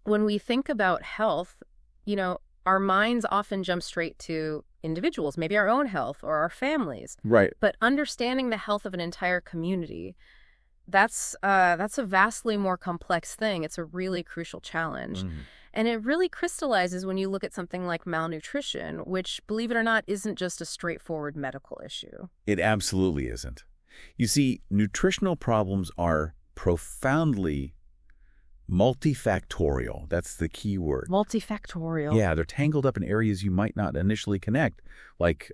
when we think about health, our minds often jump straight to individuals, maybe our own health or our families. Right. But understanding the health of an entire community, that's a vastly more complex thing. It's a really crucial challenge. And it really crystallizes when you look at something like malnutrition, which, believe it or not, isn't just a straightforward medical issue. It absolutely isn't. You see, nutritional problems are profoundly multifactorial. That's the key word. Multifactorial. Yeah, they're tangled up in areas you might not initially connect, like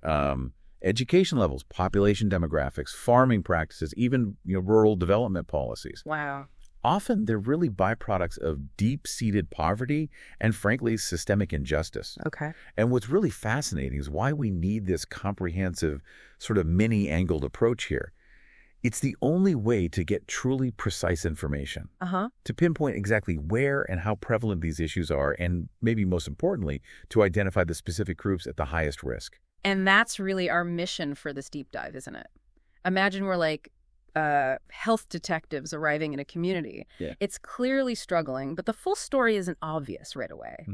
education levels, population demographics, farming practices, even rural development policies. Wow. Often, they're really byproducts of deep-seated poverty and, frankly, systemic injustice. Okay. And what's really fascinating is why we need this comprehensive, sort of mini-angled approach here. It's the only way to get truly precise information, to pinpoint exactly where and how prevalent these issues are, and maybe most importantly, to identify the specific groups at the highest risk. And that's really our mission for this deep dive, isn't it? Imagine we're like health detectives arriving in a community. Yeah. It's clearly struggling, but the full story isn't obvious right away.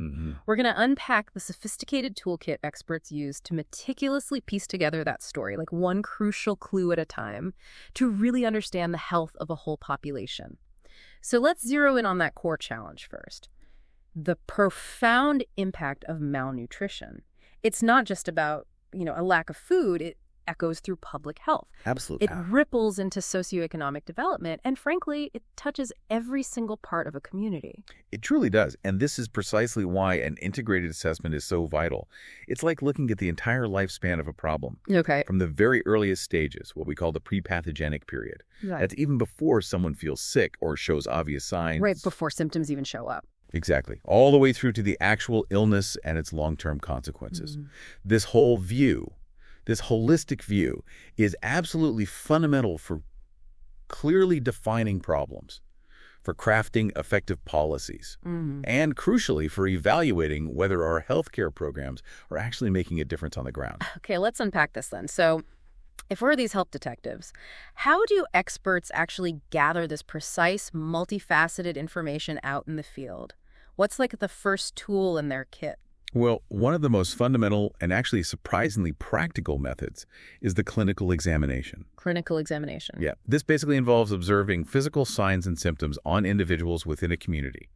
We're going to unpack the sophisticated toolkit experts use to meticulously piece together that story, like one crucial clue at a time, to really understand the health of a whole population. So let's zero in on that core challenge first. The profound impact of malnutrition. It's not just about, a lack of food. It echoes through public health. Absolutely. It ripples into socioeconomic development, and frankly, it touches every single part of a community. It truly does, and this is precisely why an integrated assessment is so vital. It's like looking at the entire lifespan of a problem. Okay. From the very earliest stages, what we call the pre-pathogenic period. Right. That's even before someone feels sick or shows obvious signs. Right before symptoms even show up. Exactly. All the way through to the actual illness and its long-term consequences. This holistic view is absolutely fundamental for clearly defining problems, for crafting effective policies, and crucially for evaluating whether our healthcare programs are actually making a difference on the ground. Okay, let's unpack this then. So if we're these health detectives, how do experts actually gather this precise, multifaceted information out in the field? What's like the first tool in their kit? Well, one of the most fundamental and actually surprisingly practical methods is the clinical examination. Clinical examination. Yeah, this basically involves observing physical signs and symptoms on individuals within a community.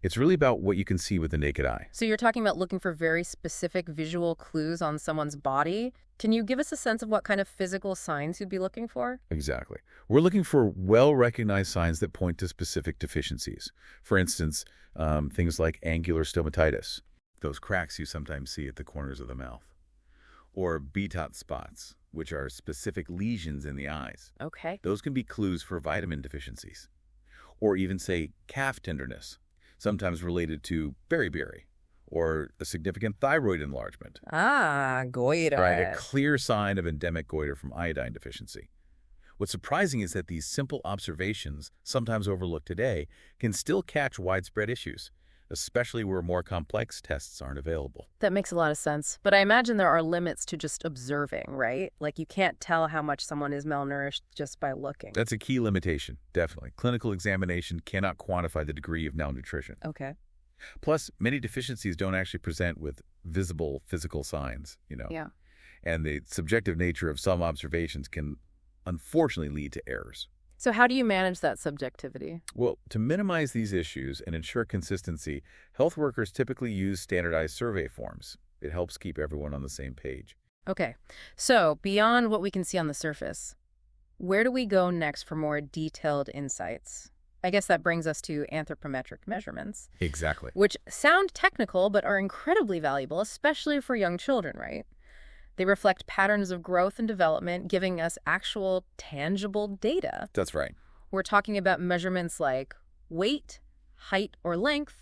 It's really about what you can see with the naked eye. So you're talking about looking for very specific visual clues on someone's body. Can you give us a sense of what kind of physical signs you'd be looking for? Exactly. We're looking for well-recognized signs that point to specific deficiencies. For instance, things like angular stomatitis, those cracks you sometimes see at the corners of the mouth, or BTOT spots, which are specific lesions in the eyes. Okay. Those can be clues for vitamin deficiencies. Or even, say, calf tenderness, sometimes related to beriberi, or a significant thyroid enlargement. Ah, goiter. Right, a clear sign of endemic goiter from iodine deficiency. What's surprising is that these simple observations, sometimes overlooked today, can still catch widespread issues, especially where more complex tests aren't available. That makes a lot of sense. But I imagine there are limits to just observing, right? Like you can't tell how much someone is malnourished just by looking. That's a key limitation, definitely. Clinical examination cannot quantify the degree of malnutrition. Okay. Plus, many deficiencies don't actually present with visible physical signs, Yeah. And the subjective nature of some observations can unfortunately lead to errors. So how do you manage that subjectivity? Well, to minimize these issues and ensure consistency, health workers typically use standardized survey forms. It helps keep everyone on the same page. Okay. So beyond what we can see on the surface, where do we go next for more detailed insights? I guess that brings us to anthropometric measurements. Exactly. Which sound technical but are incredibly valuable, especially for young children, right? They reflect patterns of growth and development, giving us actual, tangible data. That's right. We're talking about measurements like weight, height or length,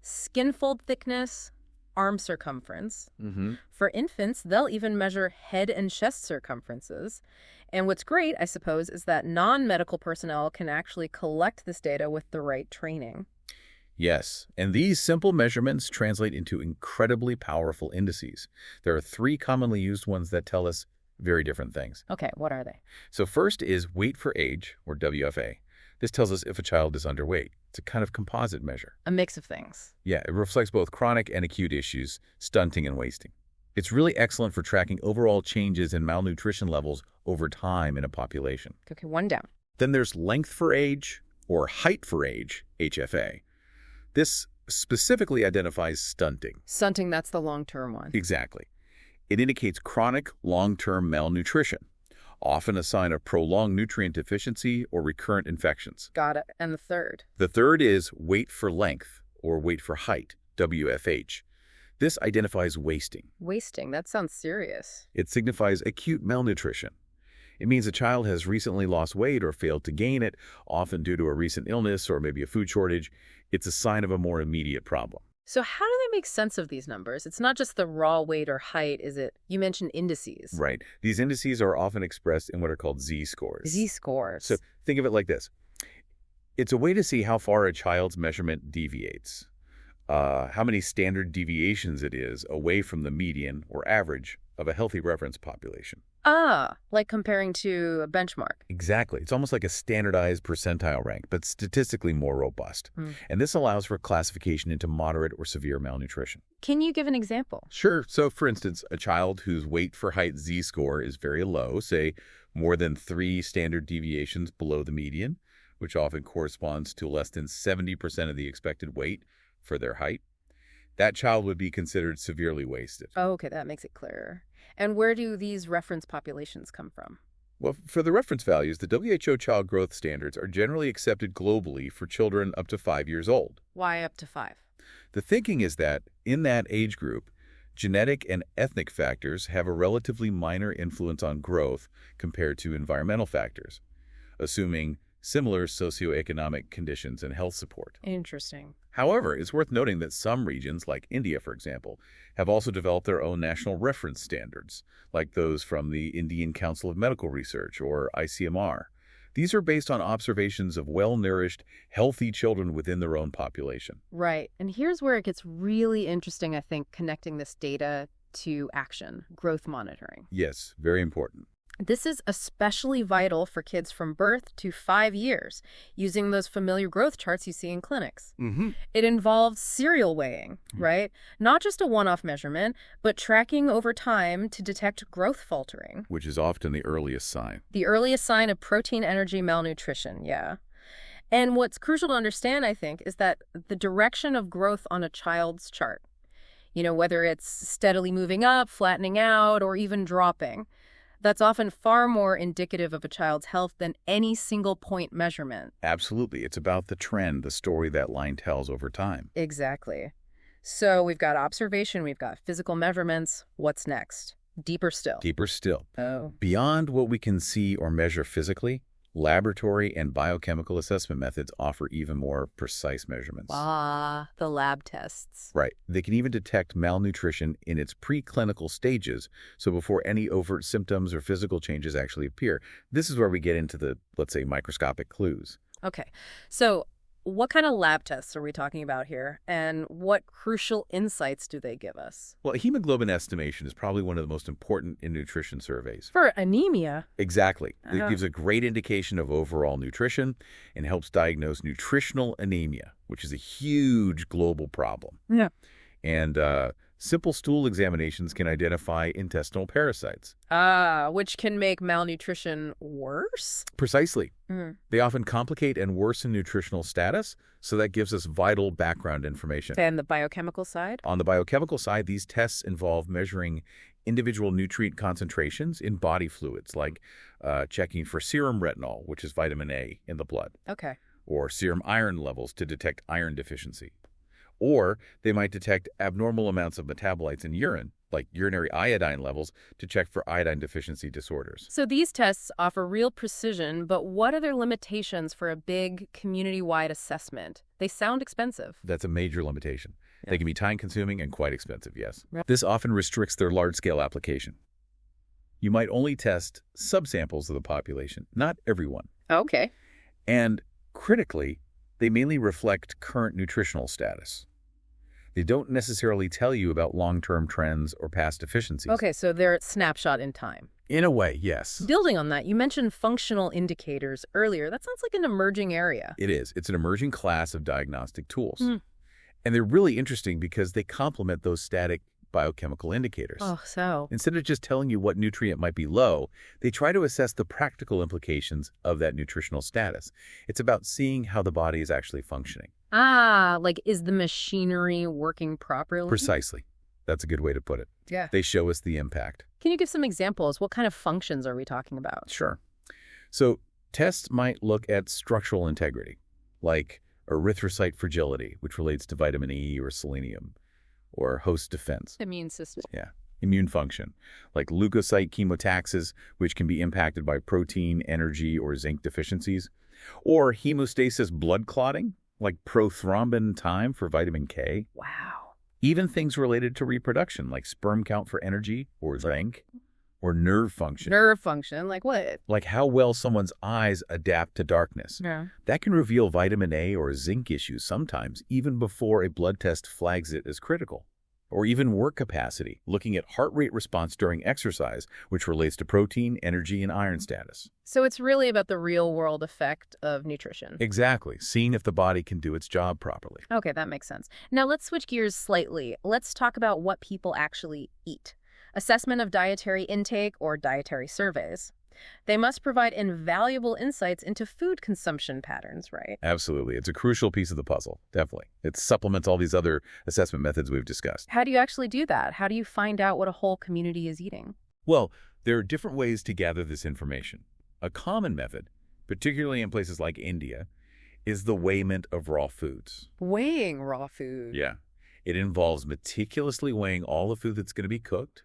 skin fold thickness, arm circumference. For infants, they'll even measure head and chest circumferences. And what's great, I suppose, is that non-medical personnel can actually collect this data with the right training. Yes, and these simple measurements translate into incredibly powerful indices. There are 3 commonly used ones that tell us very different things. Okay, what are they? So first is weight for age, or WFA. This tells us if a child is underweight. It's a kind of composite measure. A mix of things. Yeah, it reflects both chronic and acute issues, stunting and wasting. It's really excellent for tracking overall changes in malnutrition levels over time in a population. Okay, one down. Then there's length for age, or height for age, HFA. This specifically identifies stunting. Stunting, that's the long-term one. Exactly. It indicates chronic, long-term malnutrition, often a sign of prolonged nutrient deficiency or recurrent infections. Got it. And the third? The third is weight for length, or weight for height, WFH. This identifies wasting. Wasting, that sounds serious. It signifies acute malnutrition. It means a child has recently lost weight or failed to gain it, often due to a recent illness or maybe a food shortage. It's a sign of a more immediate problem. So how do they make sense of these numbers? It's not just the raw weight or height, is it? You mentioned indices. Right. These indices are often expressed in what are called Z-scores. Z-scores. So think of it like this. It's a way to see how far a child's measurement deviates, how many standard deviations it is away from the median or average of a healthy reference population. Ah, like comparing to a benchmark. Exactly. It's almost like a standardized percentile rank, but statistically more robust. And this allows for classification into moderate or severe malnutrition. Can you give an example? Sure. So, for instance, a child whose weight for height Z-score is very low, say more than 3 standard deviations below the median, which often corresponds to less than 70% of the expected weight for their height, that child would be considered severely wasted. Oh, okay, that makes it clearer. And where do these reference populations come from? Well, for the reference values, the WHO Child Growth Standards are generally accepted globally for children up to 5 years old. Why up to 5? The thinking is that, in that age group, genetic and ethnic factors have a relatively minor influence on growth compared to environmental factors, assuming similar socioeconomic conditions and health support. Interesting. However, it's worth noting that some regions, like India, for example, have also developed their own national reference standards, like those from the Indian Council of Medical Research, or ICMR. These are based on observations of well-nourished, healthy children within their own population. Right. And here's where it gets really interesting, I think, connecting this data to action, growth monitoring. Yes, very important. This is especially vital for kids from birth to 5 years, using those familiar growth charts you see in clinics. It involves serial weighing, right? Not just a one-off measurement, but tracking over time to detect growth faltering. Which is often the earliest sign. The earliest sign of protein energy malnutrition, yeah. And what's crucial to understand, I think, is that the direction of growth on a child's chart, whether it's steadily moving up, flattening out, or even dropping, that's often far more indicative of a child's health than any single point measurement. Absolutely. It's about the trend, the story that line tells over time. Exactly. So we've got observation, we've got physical measurements. What's next? Deeper still. Deeper still. Oh. Beyond what we can see or measure physically, laboratory and biochemical assessment methods offer even more precise measurements. Ah, the lab tests. Right. They can even detect malnutrition in its preclinical stages, so before any overt symptoms or physical changes actually appear. This is where we get into the, let's say, microscopic clues. Okay. So what kind of lab tests are we talking about here, and what crucial insights do they give us? Well, hemoglobin estimation is probably one of the most important in nutrition surveys. For anemia? Exactly. It gives a great indication of overall nutrition and helps diagnose nutritional anemia, which is a huge global problem. Yeah. And simple stool examinations can identify intestinal parasites. Which can make malnutrition worse? Precisely. They often complicate and worsen nutritional status, so that gives us vital background information. And the biochemical side? On the biochemical side, these tests involve measuring individual nutrient concentrations in body fluids, like checking for serum retinol, which is vitamin A in the blood. Okay. Or serum iron levels to detect iron deficiency. Or they might detect abnormal amounts of metabolites in urine, like urinary iodine levels, to check for iodine deficiency disorders. So these tests offer real precision, but what are their limitations for a big community-wide assessment? They sound expensive. That's a major limitation. Yeah. They can be time-consuming and quite expensive, yes. Right. This often restricts their large-scale application. You might only test subsamples of the population, not everyone. Okay. And critically, they mainly reflect current nutritional status. They don't necessarily tell you about long-term trends or past deficiencies. Okay, so they're a snapshot in time. In a way, yes. Building on that, you mentioned functional indicators earlier. That sounds like an emerging area. It is. It's an emerging class of diagnostic tools. And they're really interesting because they complement those static biochemical indicators. Oh, so? Instead of just telling you what nutrient might be low, they try to assess the practical implications of that nutritional status. It's about seeing how the body is actually functioning. Ah, like is the machinery working properly? Precisely. That's a good way to put it. Yeah. They show us the impact. Can you give some examples? What kind of functions are we talking about? Sure. So tests might look at structural integrity, like erythrocyte fragility, which relates to vitamin E or selenium, or host defense. Immune system. Yeah. Immune function, like leukocyte chemotaxis, which can be impacted by protein, energy, or zinc deficiencies, or hemostasis blood clotting, like prothrombin time for vitamin K. Wow. Even things related to reproduction, like sperm count for energy, or zinc, or nerve function. Nerve function, like what? Like how well someone's eyes adapt to darkness. Yeah. That can reveal vitamin A or zinc issues sometimes, even before a blood test flags it as critical. Or even work capacity, looking at heart rate response during exercise, which relates to protein, energy, and iron status. So it's really about the real-world effect of nutrition. Exactly, seeing if the body can do its job properly. Okay, that makes sense. Now let's switch gears slightly. Let's talk about what people actually eat. Assessment of dietary intake or dietary surveys. They must provide invaluable insights into food consumption patterns, right? Absolutely. It's a crucial piece of the puzzle, definitely. It supplements all these other assessment methods we've discussed. How do you actually do that? How do you find out what a whole community is eating? Well, there are different ways to gather this information. A common method, particularly in places like India, is the weighment of raw foods. Weighing raw food. Yeah. It involves meticulously weighing all the food that's going to be cooked,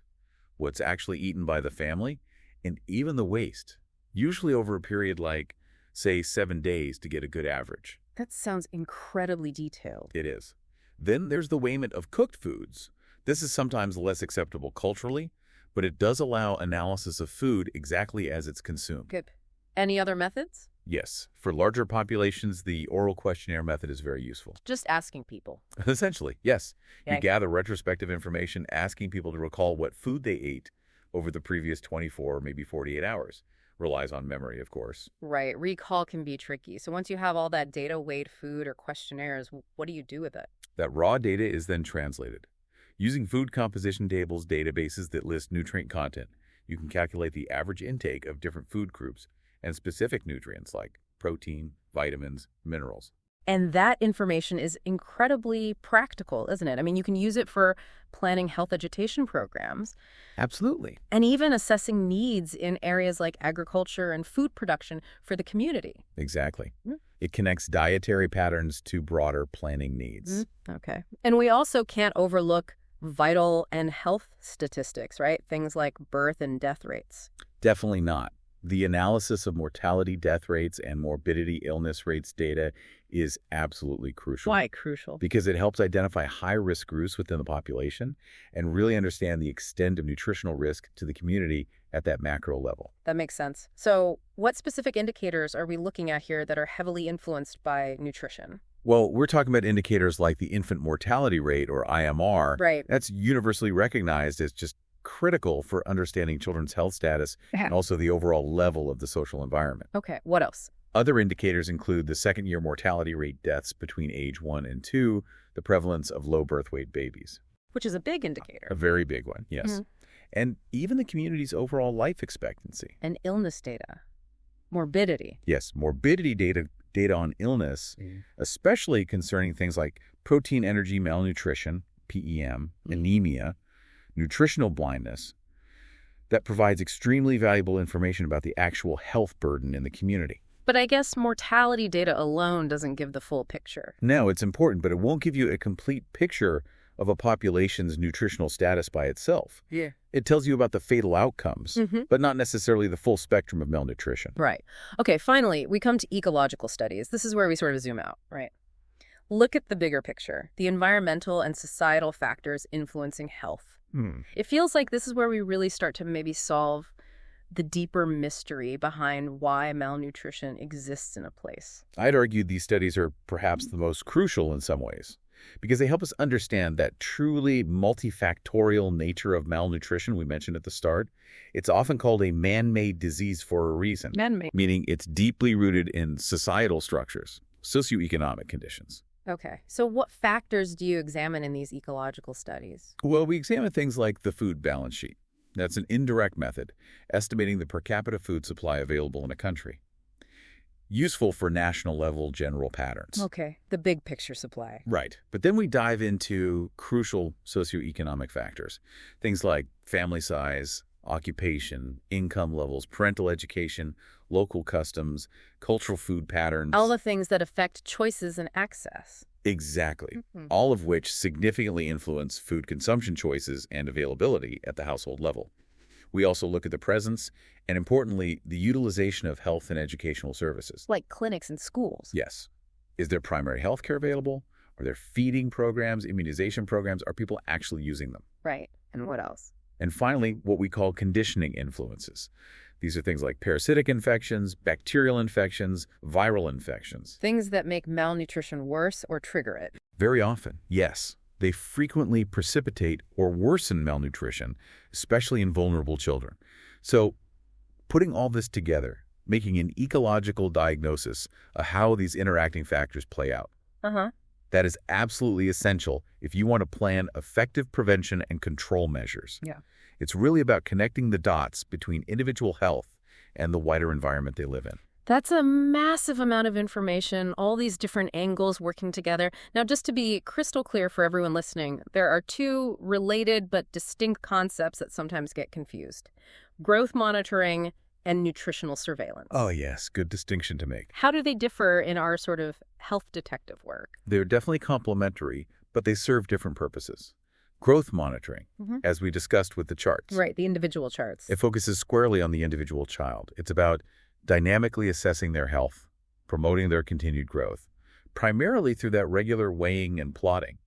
what's actually eaten by the family, and even the waste, usually over a period like, say, 7 days to get a good average. That sounds incredibly detailed. It is. Then there's the weighment of cooked foods. This is sometimes less acceptable culturally, but it does allow analysis of food exactly as it's consumed. Good. Any other methods? Yes. For larger populations, the oral questionnaire method is very useful. Just asking people. Essentially, yes. Yeah. You gather retrospective information, asking people to recall what food they ate over the previous 24 or maybe 48 hours. Relies on memory, of course. Right. Recall can be tricky. So once you have all that data, weighed food or questionnaires, what do you do with it? That raw data is then translated. Using food composition tables, databases that list nutrient content, you can calculate the average intake of different food groups and specific nutrients like protein, vitamins, minerals. And that information is incredibly practical, isn't it? I mean, you can use it for planning health education programs. Absolutely. And even assessing needs in areas like agriculture and food production for the community. Exactly. It connects dietary patterns to broader planning needs. Okay. And we also can't overlook vital and health statistics, right? Things like birth and death rates. Definitely not. The analysis of mortality, death rates, and morbidity illness rates data is absolutely crucial. Why crucial? Because it helps identify high-risk groups within the population and really understand the extent of nutritional risk to the community at that macro level. That makes sense. So what specific indicators are we looking at here that are heavily influenced by nutrition? Well, we're talking about indicators like the infant mortality rate, or IMR. Right. That's universally recognized as just critical for understanding children's health status and also the overall level of the social environment. Okay, what else? Other indicators include the second-year mortality rate deaths between age 1 and 2, the prevalence of low birth weight babies. Which is a big indicator. A very big one, yes. And even the community's overall life expectancy. And illness data. Morbidity. Yes, morbidity data on illness, especially concerning things like protein energy malnutrition, PEM, anemia, nutritional blindness, that provides extremely valuable information about the actual health burden in the community. But I guess mortality data alone doesn't give the full picture. No, it's important, but it won't give you a complete picture of a population's nutritional status by itself. Yeah. It tells you about the fatal outcomes, but not necessarily the full spectrum of malnutrition. Right. Okay, finally, we come to ecological studies. This is where we sort of zoom out, right? Look at the bigger picture, the environmental and societal factors influencing health. It feels like this is where we really start to maybe solve the deeper mystery behind why malnutrition exists in a place. I'd argue these studies are perhaps the most crucial in some ways. because they help us understand that truly multifactorial nature of malnutrition we mentioned at the start. It's often called a man-made disease for a reason, meaning it's deeply rooted in societal structures, socioeconomic conditions. Okay, so what factors do you examine in these ecological studies? Well, we examine things like the food balance sheet. That's an indirect method, estimating the per capita food supply available in a country. Useful for national-level general patterns. Okay, the big picture supply. Right. But then we dive into crucial socioeconomic factors, things like family size, occupation, income levels, parental education, local customs, cultural food patterns. All the things that affect choices and access. Exactly. All of which significantly influence food consumption choices and availability at the household level. We also look at the presence and, importantly, the utilization of health and educational services. Like clinics and schools. Yes. Is there primary health care available? Are there feeding programs, immunization programs? Are people actually using them? Right. And what else? And finally, what we call conditioning influences. These are things like parasitic infections, bacterial infections, viral infections. Things that make malnutrition worse or trigger it. Very often, yes. They frequently precipitate or worsen malnutrition, especially in vulnerable children. So, putting all this together, making an ecological diagnosis of how these interacting factors play out. That is absolutely essential if you want to plan effective prevention and control measures. Yeah. It's really about connecting the dots between individual health and the wider environment they live in. That's a massive amount of information, all these different angles working together. Now, just to be crystal clear for everyone listening, there are two related but distinct concepts that sometimes get confused: growth monitoring and nutritional surveillance. Oh, yes. Good distinction to make. How do they differ in our sort of health detective work? They're definitely complementary, but they serve different purposes. Growth monitoring, as we discussed with the charts. Right, the individual charts. It focuses squarely on the individual child. It's about dynamically assessing their health, promoting their continued growth, primarily through that regular weighing and plotting.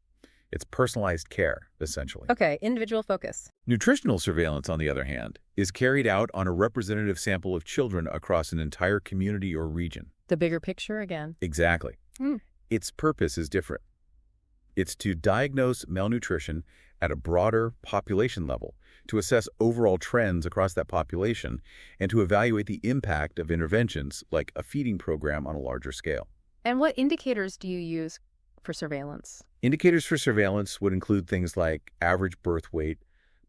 It's personalized care, essentially. Okay, individual focus. Nutritional surveillance, on the other hand, is carried out on a representative sample of children across an entire community or region. The bigger picture again. Exactly. Its purpose is different. It's to diagnose malnutrition at a broader population level, to assess overall trends across that population, and to evaluate the impact of interventions like a feeding program on a larger scale. And what indicators do you use for surveillance? Indicators for surveillance would include things like average birth weight,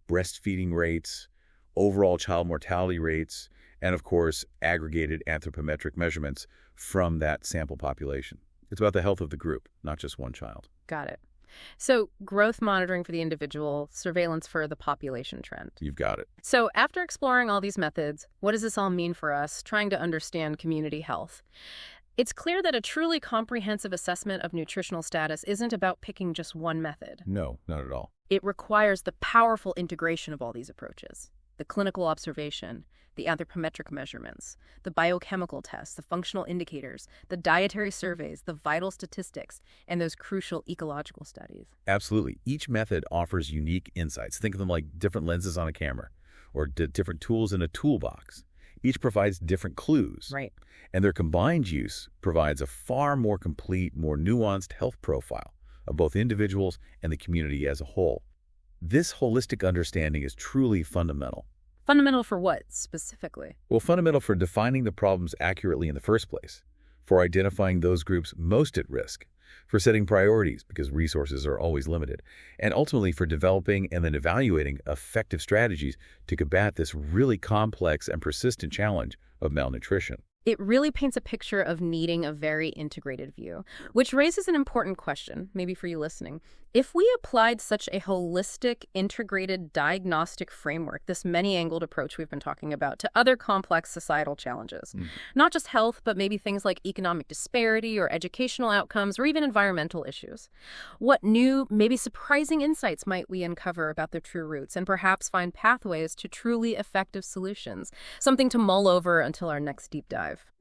breastfeeding rates, overall child mortality rates, and of course, aggregated anthropometric measurements from that sample population. It's about the health of the group, not just one child. Got it. So growth monitoring for the individual, surveillance for the population trend. You've got it. So after exploring all these methods, what does this all mean for us trying to understand community health? It's clear that a truly comprehensive assessment of nutritional status isn't about picking just one method. No, not at all. It requires the powerful integration of all these approaches: the clinical observation, the anthropometric measurements, the biochemical tests, the functional indicators, the dietary surveys, the vital statistics, and those crucial ecological studies. Absolutely. Each method offers unique insights. Think of them like different lenses on a camera or different tools in a toolbox. Each provides different clues. Right. And their combined use provides a far more complete, more nuanced health profile of both individuals and the community as a whole. This holistic understanding is truly fundamental. Fundamental for what, specifically? Well, fundamental for defining the problems accurately in the first place, for identifying those groups most at risk, for setting priorities because resources are always limited, and ultimately for developing and then evaluating effective strategies to combat this really complex and persistent challenge of malnutrition. It really paints a picture of needing a very integrated view, which raises an important question, maybe for you listening. If we applied such a holistic, integrated diagnostic framework, this many-angled approach we've been talking about, to other complex societal challenges, not just health, but maybe things like economic disparity or educational outcomes or even environmental issues, what new, maybe surprising insights might we uncover about their true roots and perhaps find pathways to truly effective solutions? Something to mull over until our next deep dive.